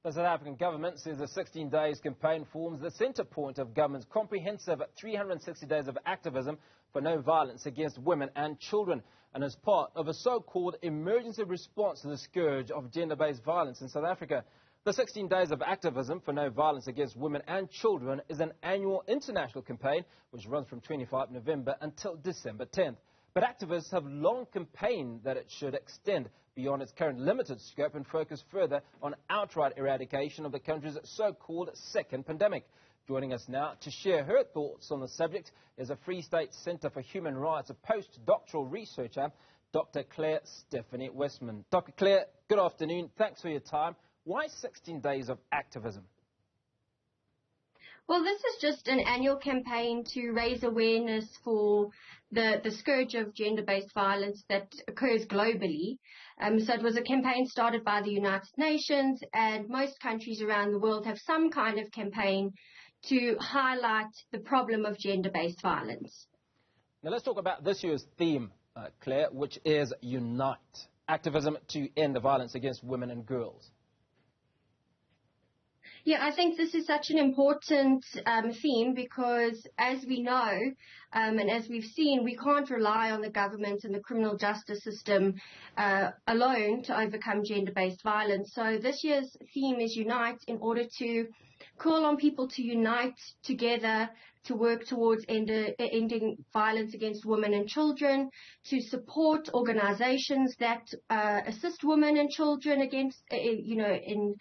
The South African government says the 16 days campaign forms the centre point of government's comprehensive 360 days of activism for no violence against women and children, and as part of a so-called emergency response to the scourge of gender-based violence in South Africa. The 16 days of activism for no violence against women and children is an annual international campaign which runs from 25 November until December 10th. But activists have long campaigned that it should extend beyond its current limited scope and focus further on outright eradication of the country's so-called second pandemic. Joining us now to share her thoughts on the subject is a Free State Centre for Human Rights, a postdoctoral researcher, Dr. Claire Stephanie Westman. Dr. Claire, good afternoon. Thanks for your time. Why 16 days of activism? Well, this is just an annual campaign to raise awareness for the scourge of gender-based violence that occurs globally. So it was a campaign started by the United Nations, and most countries around the world have some kind of campaign to highlight the problem of gender-based violence. Now let's talk about this year's theme, Claire, which is Unite, activism to end the violence against women and girls. Yeah, I think this is such an important theme because, as we know, and as we've seen, we can't rely on the government and the criminal justice system alone to overcome gender-based violence. So this year's theme is Unite, in order to call on people to unite together to work towards ending violence against women and children, to support organizations that assist women and children against, in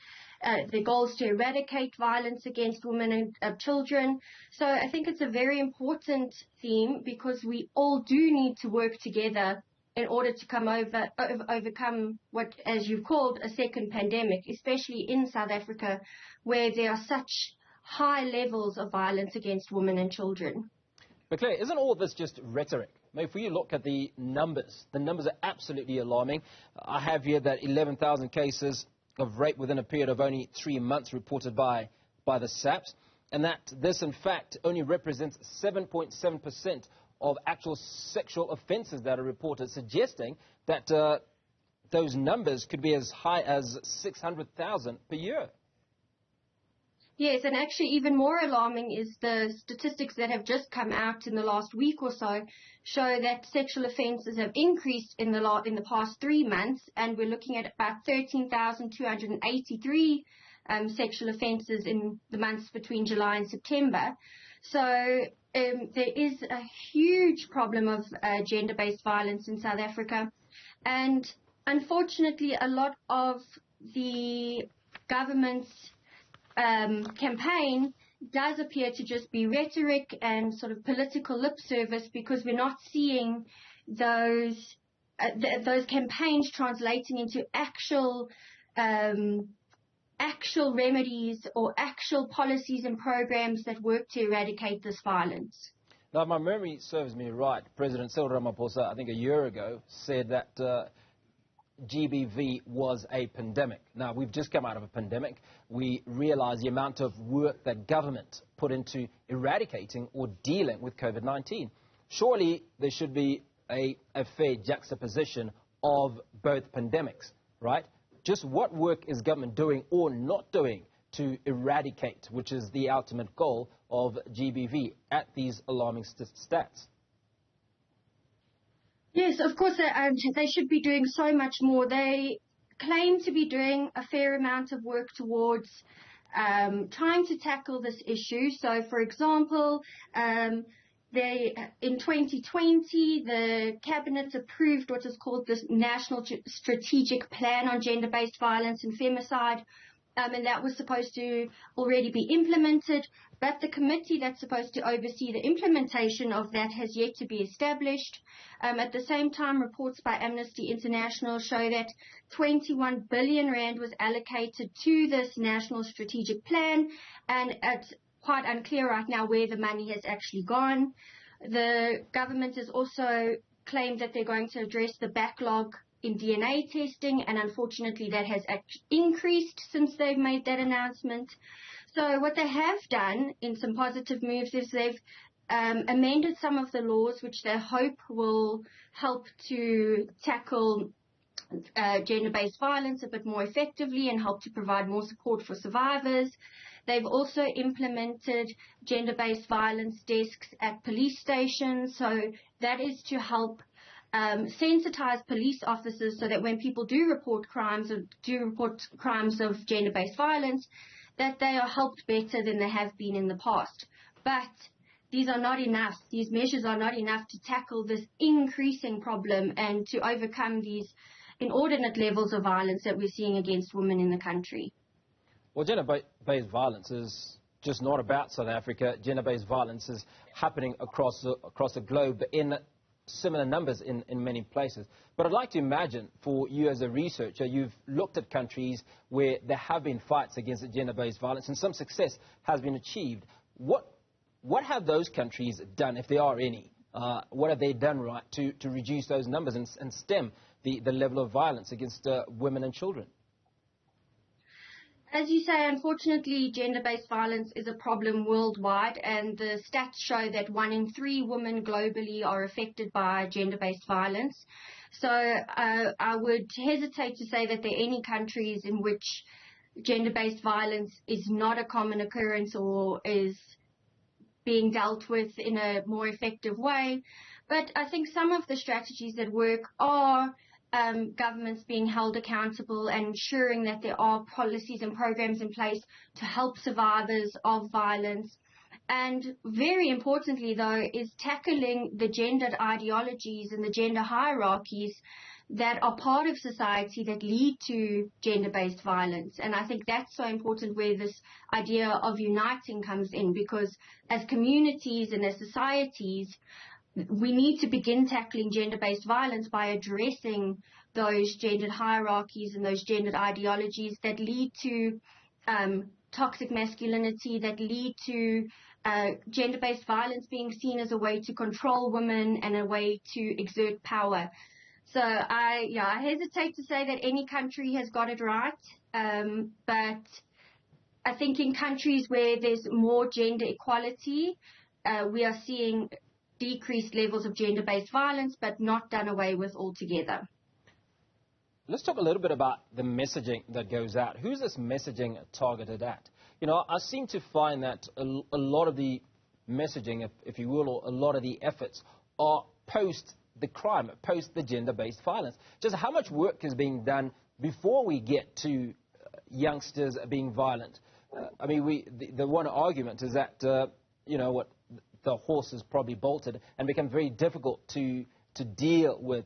the goals to eradicate violence against women and children. So I think it's a very important theme because we all do need to work together in order to overcome what, as you've called, a second pandemic, especially in South Africa, where there are such high levels of violence against women and children. But Claire, isn't all this just rhetoric? I mean, if you look at the numbers are absolutely alarming. I have here that 11,000 cases of rape within a period of only 3 months reported by the SAPS, and that this, in fact, only represents 7.7% of actual sexual offences that are reported, suggesting that those numbers could be as high as 600,000 per year. Yes, and actually even more alarming is the statistics that have just come out in the last week or so show that sexual offences have increased in the past 3 months, and we're looking at about 13,283 sexual offences in the months between July and September. So there is a huge problem of gender-based violence in South Africa, and unfortunately a lot of the government's campaign does appear to just be rhetoric and sort of political lip service, because we're not seeing those campaigns translating into actual remedies or actual policies and programs that work to eradicate this violence. Now, if my memory serves me right, President Cyril Ramaphosa, I think a year ago, said that GBV was a pandemic. Now, we've just come out of a pandemic. We realize the amount of work that government put into eradicating or dealing with COVID-19. Surely there should be a fair juxtaposition of both pandemics, right? Just what work is government doing or not doing to eradicate, which is the ultimate goal of GBV at these alarming stats? Yes, of course, they should be doing so much more. They claim to be doing a fair amount of work towards trying to tackle this issue. So, for example, in 2020, the Cabinet approved what is called the National Strategic Plan on Gender-Based Violence and Femicide, and that was supposed to already be implemented, but the committee that's supposed to oversee the implementation of that has yet to be established. At the same time, reports by Amnesty International show that 21 billion rand was allocated to this National Strategic Plan, and it's quite unclear right now where the money has actually gone. The government has also claimed that they're going to address the backlog in DNA testing, and unfortunately that has increased since they've made that announcement. So what they have done in some positive moves is they've amended some of the laws which they hope will help to tackle gender-based violence a bit more effectively and help to provide more support for survivors. They've also implemented gender-based violence desks at police stations. So that is to help sensitize police officers so that when people do report crimes of gender-based violence, that they are helped better than they have been in the past. But these are not enough. These measures are not enough to tackle this increasing problem and to overcome these inordinate levels of violence that we're seeing against women in the country. Well, gender-based violence is just not about South Africa. Gender-based violence is happening across the globe in similar numbers in many places. But I'd like to imagine, for you as a researcher, you've looked at countries where there have been fights against gender-based violence and some success has been achieved. What have those countries done, if there are any? What have they done right to reduce those numbers and stem the level of violence against women and children? As you say, unfortunately, gender-based violence is a problem worldwide, and the stats show that 1 in 3 women globally are affected by gender-based violence. So I would hesitate to say that there are any countries in which gender-based violence is not a common occurrence or is being dealt with in a more effective way. But I think some of the strategies that work are governments being held accountable and ensuring that there are policies and programs in place to help survivors of violence. And very importantly, though, is tackling the gendered ideologies and the gender hierarchies that are part of society that lead to gender-based violence. And I think that's so important, where this idea of uniting comes in, because as communities and as societies, we need to begin tackling gender-based violence by addressing those gendered hierarchies and those gendered ideologies that lead to toxic masculinity, that lead to gender-based violence being seen as a way to control women and a way to exert power. So I hesitate to say that any country has got it right, but I think in countries where there's more gender equality, we are seeing decreased levels of gender-based violence, but not done away with altogether. Let's talk a little bit about the messaging that goes out. Who's this messaging targeted at? You know, I seem to find that a lot of the messaging, if you will, or a lot of the efforts are post the crime, post the gender-based violence. Just how much work is being done before we get to youngsters being violent? I mean, the one argument is that, you know, what the horse is probably bolted and become very difficult to deal with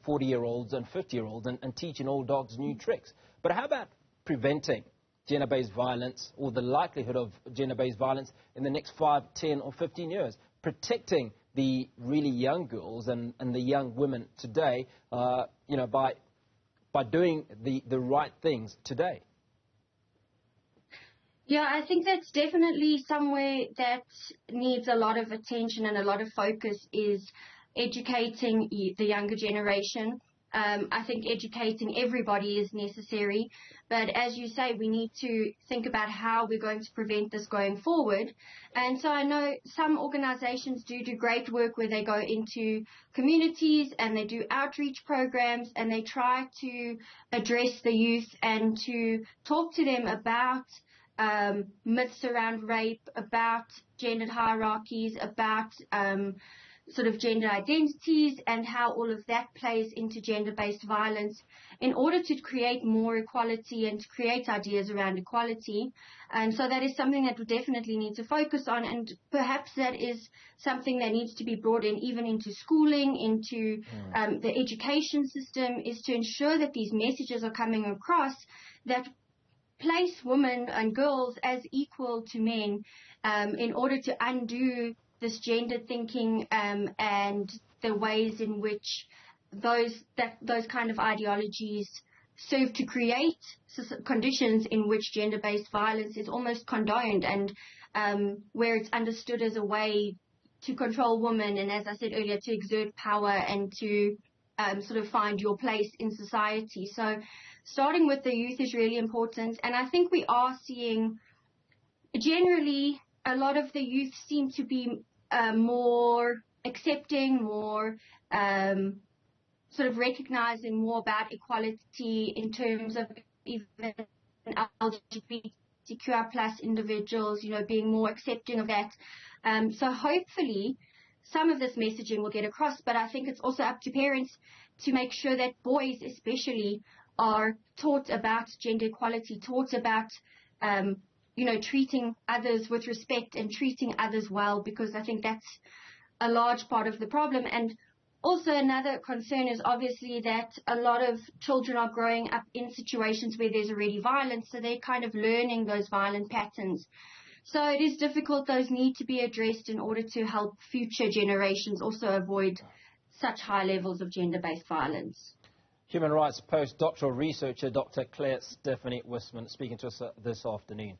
40-year-olds and 50-year-olds and teaching old dogs new tricks. But how about preventing gender-based violence or the likelihood of gender-based violence in the next 5, 10 or 15 years? Protecting the really young girls and the young women today, you know, by doing the right things today. Yeah, I think that's definitely somewhere that needs a lot of attention and a lot of focus, is educating the younger generation. I think educating everybody is necessary, but as you say, we need to think about how we're going to prevent this going forward. And so I know some organizations do great work where they go into communities and they do outreach programs and they try to address the youth and to talk to them about myths around rape, about gendered hierarchies, about sort of gender identities and how all of that plays into gender-based violence in order to create more equality and to create ideas around equality. And so that is something that we definitely need to focus on, and perhaps that is something that needs to be brought in even into schooling, into the education system, is to ensure that these messages are coming across that place women and girls as equal to men in order to undo this gender thinking and the ways in which those kind of ideologies serve to create conditions in which gender-based violence is almost condoned, and where it's understood as a way to control women and, as I said earlier, to exert power and to sort of find your place in society. So starting with the youth is really important, and I think we are seeing generally a lot of the youth seem to be more accepting, more sort of recognizing more about equality in terms of even LGBTQI plus individuals, being more accepting of that. So hopefully some of this messaging will get across, but I think it's also up to parents to make sure that boys especially are taught about gender equality, taught about, treating others with respect and treating others well, because I think that's a large part of the problem. And also another concern is obviously that a lot of children are growing up in situations where there's already violence, so they're kind of learning those violent patterns. So it is difficult. Those need to be addressed in order to help future generations also avoid such high levels of gender-based violence. Human rights postdoctoral researcher Dr. Claire Stephanie Westman speaking to us this afternoon.